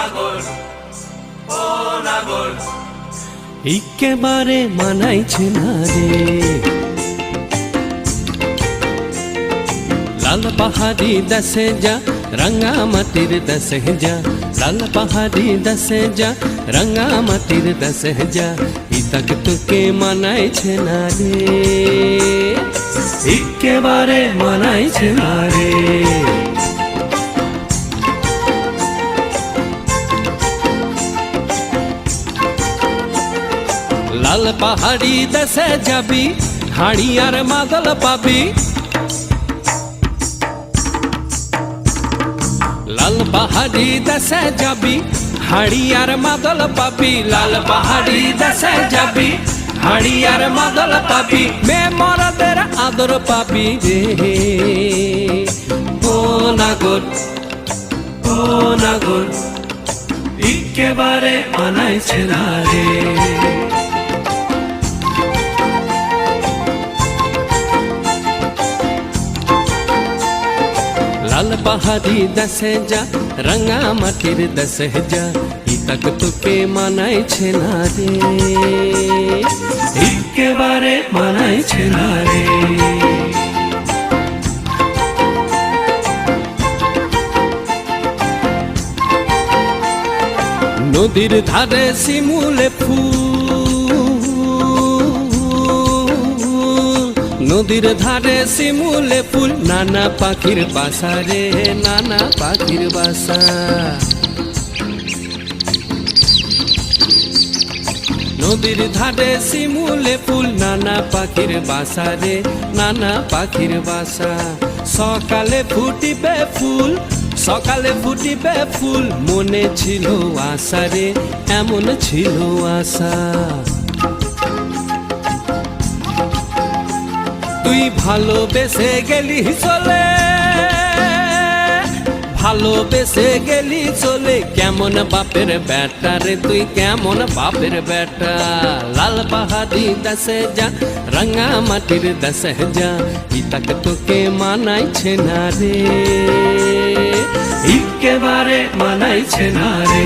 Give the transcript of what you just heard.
নাগর ও নাগর একেবারে মানাইছে না রে। লাল পাহাড়ি দেশে যা রাঙ্গামাটির দেশে যা, লাল পাহাড়ি দেশে যা রাঙ্গামাটির দেশে যা, ইতাক তোকে মানাইছে না রে, একেবারে মানাইছে না রে। লাল পাহাড়ি দেশে যাবি হাড়ি আর মাদল পাবি, লাল পাহাড়ি দেশে যাবি হাড়ি আর মাদল পাবি, লাল পাহাড়ি দেশে যাবি হাড়ি আর মাদল পাবি, মে মরদের আদর পাবি রে। ও নাগর ও নাগর একেবারে মানাইছে না রে। লাল পাহাড়ি দেশে যা রাঙ্গামাটির দেশে যা, ইতাক তোকে মানাইছে না রে, একেবারে মানাইছে না রে। নদীর ধারে শিমুলে ফুল, নদীর ধারে শিমুলে ফুল, নানা পাখির বাসা রে, নানা পাখির বাসা। নদীর ধারে শিমুলে ফুল, নানা পাখির বাসা রে, নানা পাখির বাসা। সকালে ফুটিবে ফুল, সকালে ফুটিবে ফুল, মনে ছিল আশা রে, এমন ছিল আশা। তুই ভালোবেসে গেলি চলে, ভালোবেসে গেলি চলে, কেমন বাপের বেটা রে তুই, কেমন বাপের বেটা। লাল পাহাড়ি দেশে যা রাঙ্গামাটির দেশে যা, ইতাক তোকে মানাইছে না রে, একেবারে মানাইছে না রে।